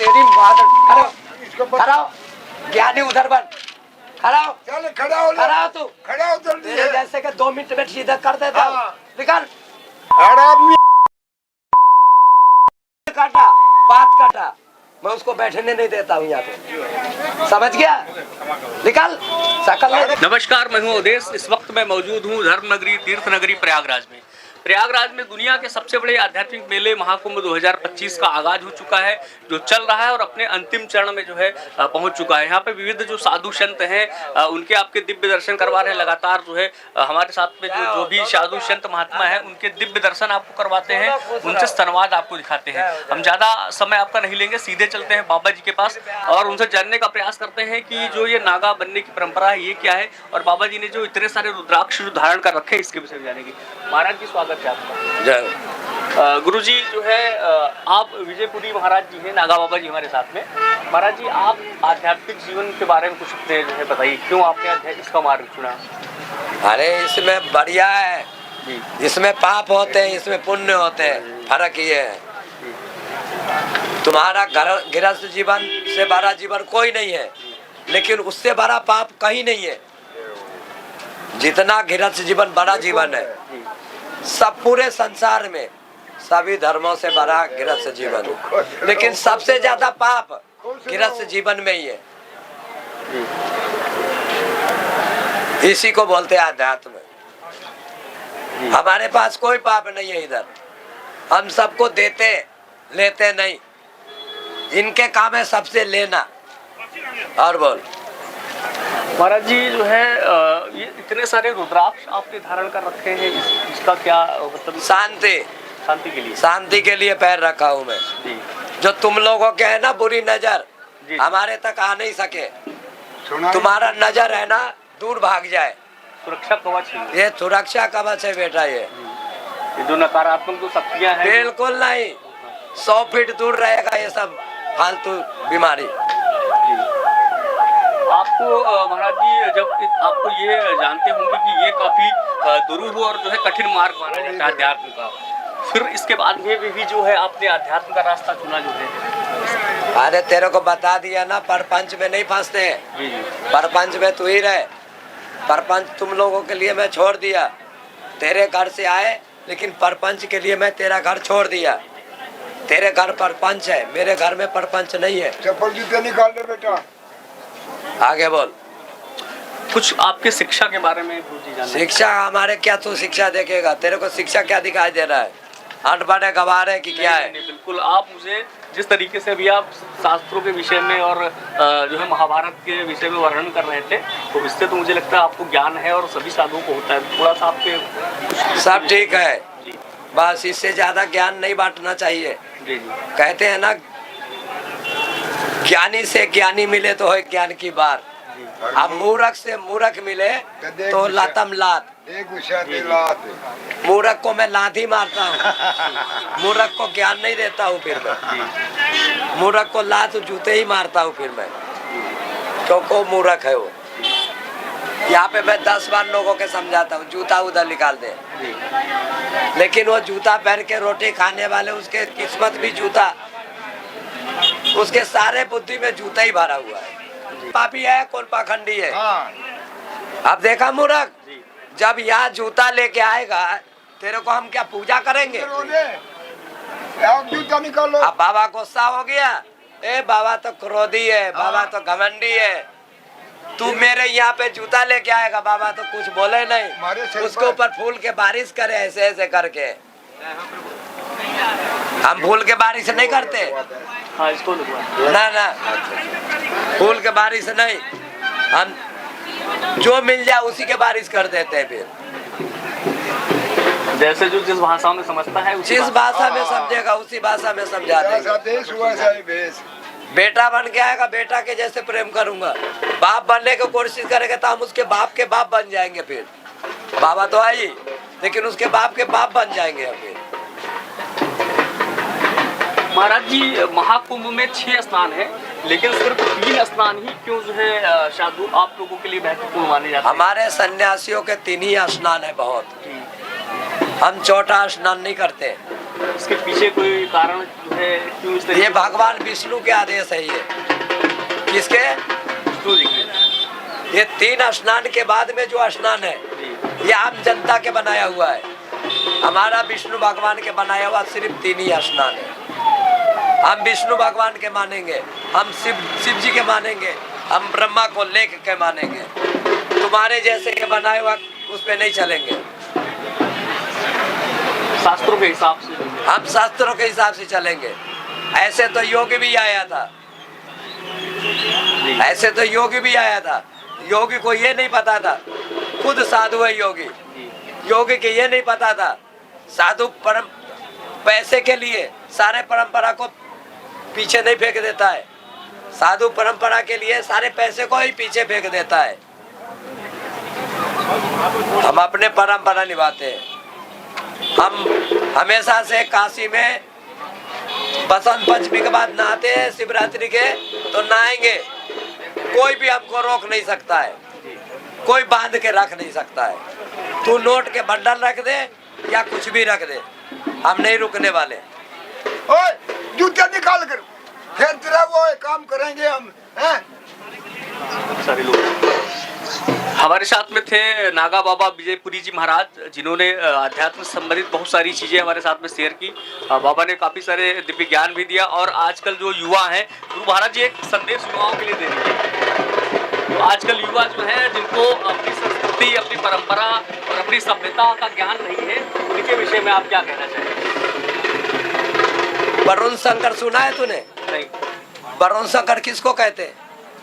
तेरी माँ खड़ा हो, ज्ञानी उधर बन, खड़ा हो, खड़ा हो तू, तेरे जैसे के 2 मिनट में सीधा कर देता हूँ, निकल। काटा, बात काटा, मैं उसको बैठने नहीं देता हूँ यहाँ पे, समझ गया? निकल, सकल नहीं। नमस्कार, मैं हूँ अवधेश। इस वक्त मैं मौजूद हूँ धर्म नगरी तीर्थ नगरी प्रयागराज में। प्रयागराज में दुनिया के सबसे बड़े आध्यात्मिक मेले महाकुंभ 2025 का आगाज हो चुका है, जो चल रहा है और अपने अंतिम चरण में जो है पहुंच चुका है। यहाँ पे विविध जो साधु संत हैं उनके आपके दिव्य दर्शन करवा रहे हैं। लगातार जो है हमारे साथ में जो भी साधु संत महात्मा है उनके दिव्य दर्शन आपको करवाते हैं, उनसे संवाद आपको दिखाते हैं। हम ज्यादा समय आपका नहीं लेंगे, सीधे चलते हैं बाबा जी के पास और उनसे जानने का प्रयास करते हैं कि जो ये नागा बनने की परंपरा है ये क्या है, और बाबा जी ने जो इतने सारे रुद्राक्ष धारण कर रखे हैं इसके विषय में जानेंगे। महाराज जी स्वागत है आपका। जय। गुरुजी जो है आप विजयपुरी महाराज जी हैं, नागा बाबा जी हमारे साथ में। महाराज जी आप आध्यात्मिक जीवन के बारे में कुछ अपने जो है बताइए, क्यों आपने इसका मार्ग चुना? अरे इसमें बढ़िया है, इसमें पाप होते हैं, इसमें पुण्य होते हैं, फर्क ये है। तुम्हारा गृहस्थ जीवन से बड़ा जीवन कोई नहीं है, लेकिन उससे बड़ा पाप कहीं नहीं है। जितना गृहस्थ जीवन बड़ा जीवन है, सब पूरे संसार में सभी धर्मों से बड़ा गृहस्थ जीवन है, लेकिन सबसे ज्यादा पाप गृहस्थ जीवन में ही है। इसी को बोलते हैं आध्यात्म। हमारे पास कोई पाप नहीं है इधर, हम सबको देते लेते नहीं, इनके काम है सबसे लेना। और बोल महाराज जी जो है ये इतने सारे रुद्राक्ष आपने धारण कर रखे हैं, इसका क्या मतलब? शांति के लिए, शांति के लिए पैर रखा हूँ मैं जी। जो तुम लोगों के है ना बुरी नजर, हमारे तक आ नहीं सके। तुम्हारा नजर है ना दूर भाग जाए, सुरक्षा कवच है ये, सुरक्षा कवच है बेटा। ये जो नकारात्मक जो शक्तियां हैं बिल्कुल नहीं, 100 फीट दूर रहेगा ये सब फालतू बीमारी। आपको महाराज जी जब आपको ये जानते होंगे कि ये काफी दुरूह और जो है कठिन मार्ग माना जाता है अध्यात्म का, फिर इसके बाद में भी जो है आपने अध्यात्म का रास्ता चुना जो है। अरे तेरे को बता दिया ना, परपंच में नहीं फंसते हैं, परपंच में तू ही रहे। परपंच तुम लोगों के लिए मैं छोड़ दिया, तेरे घर से आए, लेकिन परपंच के लिए मैं तेरा घर छोड़ दिया। तेरे घर परपंच है, मेरे घर में परपंच नहीं है। चप्पल जूते निकाल ले बेटा। आगे बोल। कुछ आपके शिक्षा के बारे में शिक्षा हमारे क्या तू शिक्षा देखेगा? तेरे को शिक्षा क्या दिखाई दे रहा है? अनपढ़ है, गवार है कि क्या है? नहीं, बिल्कुल। आप मुझे जिस तरीके से अभी आप शास्त्रों के विषय में और जो है महाभारत के विषय में वर्णन कर रहे थे, तो इससे तो मुझे लगता है आपको ज्ञान है और सभी साधुओं को होता है। थोड़ा सा आपके सब ठीक है, बस इससे ज्यादा ज्ञान नहीं बांटना चाहिए। जी। कहते हैं ना, ज्ञानी से ज्ञानी मिले तो है ज्ञान की बार। अब मूर्ख से मूर्ख मिले तो लातम लात। मूर्ख को मैं लात ही मारता हूँ, मूर्ख को ज्ञान नहीं देता हूँ। फिर मैं मूर्ख को लात जूते ही मारता हूँ फिर मैं, क्योंकि मूर्ख है वो। यहाँ पे मैं 10 बार लोगों के समझाता हूँ जूता उधर निकाल दे, लेकिन वो जूता पहन के रोटी खाने वाले, उसके किस्मत भी जूता, उसके सारे बुद्धि में जूता ही भरा हुआ है। पापी है कौन पाखंडी है? अब देखा मूर्ख, जब यहाँ जूता लेके आएगा तेरे को हम क्या पूजा करेंगे? जूता निकालो। अब बाबा गुस्सा हो गया, ए बाबा तो क्रोधी है, बाबा तो घमंडी है, तू मेरे यहाँ पे जूता लेके आएगा। बाबा तो कुछ बोले नहीं, उसके ऊपर फूल के बारिश करे ऐसे ऐसे करके। हम फूल के बारिश नहीं करते। हाँ, इसको ना फूल के बारिश नहीं, हम जो मिल जाए उसी के बारिश कर देते हैं। फिर जैसे जो जिस भाषा में समझता है, जिस भाषा में समझेगा उसी भाषा में समझा देंगे। बेटा बन के आएगा, बेटा के जैसे प्रेम करूंगा। बाप बनने की कोशिश करेगा तो हम उसके बाप के बाप बन जाएंगे। फिर बाबा तो आई, लेकिन उसके बाप के बाप बन जाएंगे हम। फिर महाराज जी महाकुंभ में 6 स्नान है, लेकिन सिर्फ 3 स्नान ही क्यों जो है साधु आप लोगों के लिए महत्वपूर्ण माने जाते हैं? हमारे सन्यासियों के 3 ही स्नान है बहुत। हम चौथा स्नान नहीं करते। इसके पीछे कोई कारण जो है क्यों इस तरीके ये भगवान विष्णु के आदेश है। ये किसके? विष्णु जी की। ये 3 स्नान के बाद में जो स्नान है ये आम जनता के बनाया हुआ है। हमारा विष्णु भगवान के बनाया हुआ सिर्फ 3 ही स्नान है। हम विष्णु भगवान के मानेंगे, हम शिव जी के मानेंगे, हम ब्रह्मा को लेख के मानेंगे। तुम्हारे जैसे के बनाए हुआ उस पे नहीं चलेंगे। शास्त्रों के हिसाब से हम शास्त्रों के हिसाब से चलेंगे। ऐसे तो योगी भी आया था, ऐसे तो योगी भी आया था। योगी को ये नहीं पता था, खुद साधु है योगी। योगी के ये नहीं पता था साधु परम पैसे के लिए सारे परंपरा को पीछे नहीं फेंक देता है। साधु परंपरा के लिए सारे पैसे को ही पीछे फेंक देता है। हम अपने परंपरा निभाते हैं। हम हमेशा से काशी में बसंत पंचमी के बाद नहाते हैं, शिवरात्रि के तो नहाएंगे। कोई भी हमको रोक नहीं सकता है, कोई बांध के रख नहीं सकता है। तू नोट के बंडल रख दे या कुछ भी रख दे, हम नहीं रुकने वाले। ओए जूते निकाल कर फिर तेरा वो काम करेंगे हम, हैं? सारे लोग हमारे साथ में थे नागा बाबा विजयपुरी जी महाराज, जिन्होंने अध्यात्म से संबंधित बहुत सारी चीज़ें हमारे साथ में शेयर की। बाबा ने काफ़ी सारे दिव्य ज्ञान भी दिया। और आजकल जो युवा हैं, गुरु महाराज जी एक संदेश युवाओं के लिए दे रही है। तो आजकल युवा जो है, जिनको अपनी संस्कृति, अपनी परंपरा और अपनी सभ्यता का ज्ञान नहीं है, उनके विषय में आप क्या कहना चाहेंगे? वरुण शंकर सुना है तूने? नहीं, वरुण शंकर किसको कहते हैं?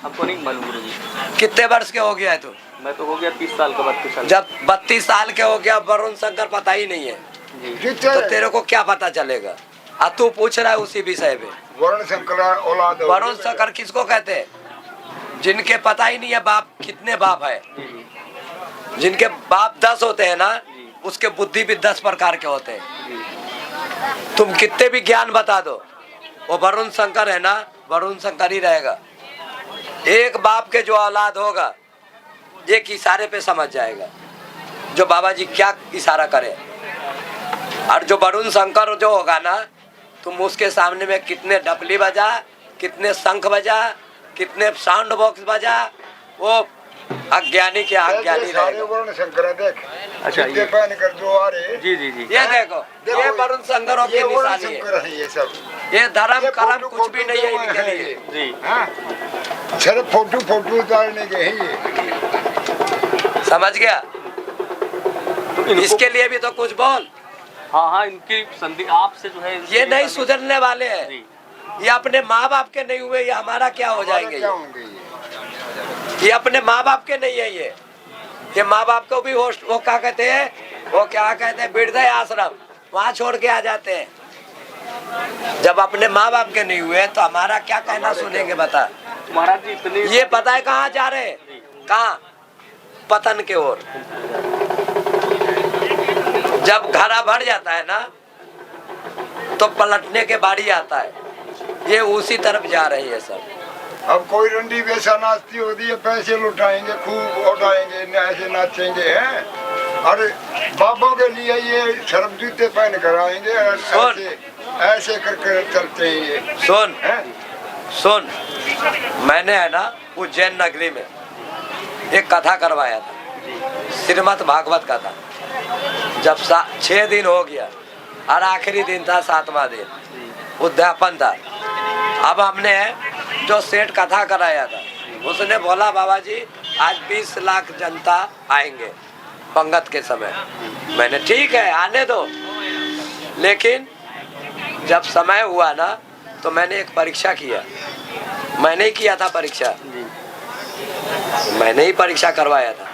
हमको नहीं मालूम गुरु जी। कितने वर्ष के हो गया है तू? मैं तो हो गया 30 साल का, 32 साल। जब 32 साल के हो गया, वरुण शंकर पता ही नहीं है जी। तो तेरे को क्या पता चलेगा? अब तू पूछ रहा है उसी विषय में। वरुण शंकर औलाद। वरुण शंकर किसको कहते हैं? जिनके पता ही नहीं है बाप कितने बाप है। जिनके बाप 10 होते हैं ना, उसके बुद्धि भी 10 प्रकार के होते हैं। तुम कितने भी ज्ञान बता दो, वो वरुण शंकर है ना, वरुण शंकर ही रहेगा। एक बाप के जो औलाद होगा, एक इशारे पे समझ जाएगा जो बाबा जी क्या इशारा करे। और जो वरुण शंकर जो होगा ना, तुम उसके सामने में कितने डपली बजा, कितने शंख बजा, कितने साउंड बॉक्स बजा, वो अज्ञानी के अज्ञानी रहेगा। वरुण शंकर देख, अच्छा, जूते पहन कर जो आ रहे। जी जी जी। ये देखो, ये वरुण शंकरों की निशानी है। ये सब ये धर्म कर्म कुछ भी नहीं है इनके लिए। जी हाँ, सिर्फ फोटो उतारने के हैं ये। समझ गया? इसके लिए भी तो कुछ बोल। हाँ हाँ, इनकी संधि आपसे जो है, ये नहीं सुधरने वाले हैं। ये अपने माँ बाप के नहीं हुए, ये हमारा क्या हो जाएंगे? क्या होंगे ये अपने माँ बाप के नहीं है। ये माँ बाप को भी वो क्या कहते हैं, वो क्या कहते हैं, वृद्ध आश्रम, वहाँ छोड़ के आ जाते हैं। जब अपने माँ बाप के नहीं हुए तो हमारा क्या कहना सुनेंगे बता? महाराज जी इतने ये पता है कहाँ जा रहे हैं? कहाँ? पतन के ओर। जब घड़ा भर जाता है ना, तो पलटने के बारी आता है। ये उसी तरफ जा रही है सब। अब कोई रंडी वैसा नाचती होती है, पैसे लुटाएंगे, खूब उठाएंगे, ऐसे नाचेंगे हैं। और बाबों के लिए ये शर्म जूते पहन कर आएंगे, ऐसे करके चलते हैं ये। सुन हैं? सुन, मैंने है ना उज्जैन नगरी में एक कथा करवाया था, श्रीमद् भागवत कथा। जब 6 दिन हो गया और आखिरी दिन था 7वां दिन, उद्यापन था। अब हमने जो सेठ कथा कराया था, उसने बोला बाबा जी आज 20 लाख जनता आएंगे पंगत के समय। मैंने ठीक है आने दो, लेकिन जब समय हुआ ना तो मैंने एक परीक्षा किया। मैंने ही किया था परीक्षा, मैंने ही परीक्षा करवाया था।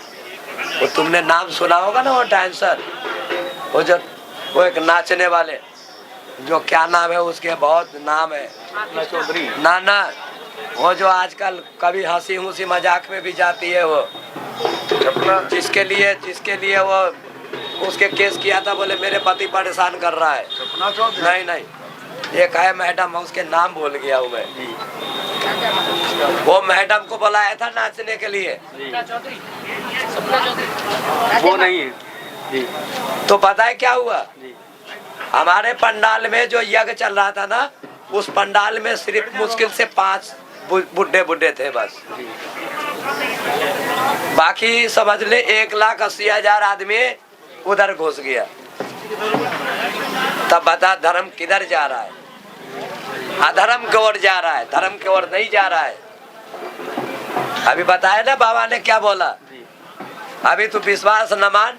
वो तुमने नाम सुना होगा ना, वो डांसर, वो एक नाचने वाले, जो क्या नाम है उसके, बहुत नाम है, चौधरी नाना, वो जो आजकल कभी हंसी हुसी मजाक में भी जाती है, वो जिसके लिए वो उसके केस किया था, बोले मेरे पति परेशान कर रहा है। नहीं नहीं, एक है मैडम, उसके नाम भूल गया हूँ मैं। वो मैडम को बुलाया था नाचने के लिए। वो नहीं है, जी तो पता है क्या हुआ, जी हमारे पंडाल में जो यज्ञ चल रहा था ना, उस पंडाल में सिर्फ मुश्किल से 5 बुढ़े थे बस। बाकी समझ ले 1,80,000 आदमी उधर घुस गया। तब बता धर्म किधर जा रहा है? अधर्म की ओर जा रहा है, धर्म की ओर नहीं जा रहा है। अभी बताया ना बाबा ने क्या बोला। अभी तू विश्वास न मान,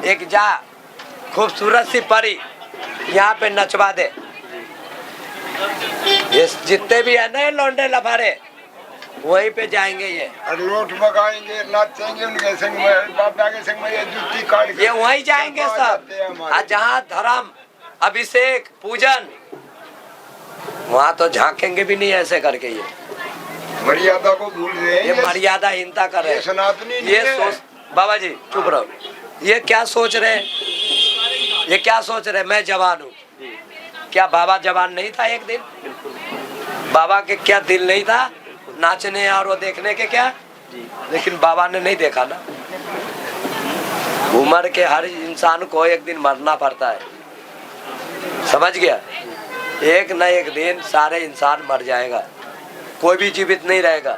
एक जा खूबसूरत सी परी यहाँ पे नचवा दे। ये जितने भी है ना लौंडे लफारे, वहीं पे जाएंगे ये, और लोट मगाएंगे, नाचेंगे उनके संग में, बाबा के संग में, ये जुत्ती काट के ये वहीं जाएंगे सब। और जहाँ धर्म, अभिषेक, पूजन, वहाँ तो झांकेंगे भी नहीं ऐसे करके। ये मर्यादा को भूल रहे हैं, ये मर्यादाहीनता कर रहे ये हैं। सनातनी नहीं ये है। सोच, बाबा जी चुप रहो, ये क्या सोच रहे हैं? ये क्या सोच रहे हैं? मैं जवान हूँ, क्या बाबा जवान नहीं था एक दिन? बाबा के क्या दिल नहीं था नाचने और वो देखने के क्या? लेकिन बाबा ने नहीं देखा ना। उम्र के हर इंसान को एक दिन मरना पड़ता है, समझ गया? एक न एक दिन सारे इंसान मर जाएगा, कोई भी जीवित नहीं रहेगा।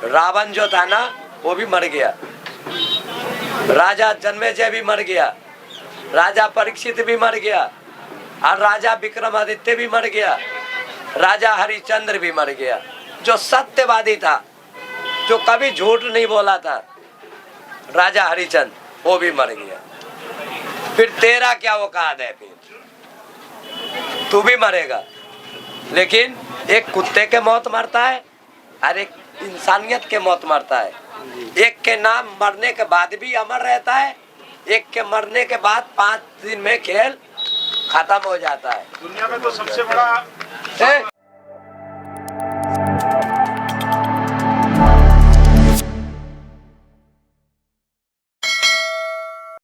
रावण जो था ना वो भी मर गया, राजा जन्मेजय भी मर गया, राजा परीक्षित भी मर गया, और राजा विक्रमादित्य भी मर गया, राजा हरिश्चंद्र भी मर गया। जो सत्यवादी था, जो कभी झूठ नहीं बोला था, राजा हरिश्चंद्र, वो भी मर गया। फिर तेरा क्या औकात है? फिर तू भी मरेगा। लेकिन एक कुत्ते के मौत मरता है और एक इंसानियत के मौत मरता है। एक के नाम मरने के बाद भी अमर रहता है, एक के मरने के बाद 5 दिन में खेल खत्म हो जाता है। दुनिया में तो सबसे बड़ा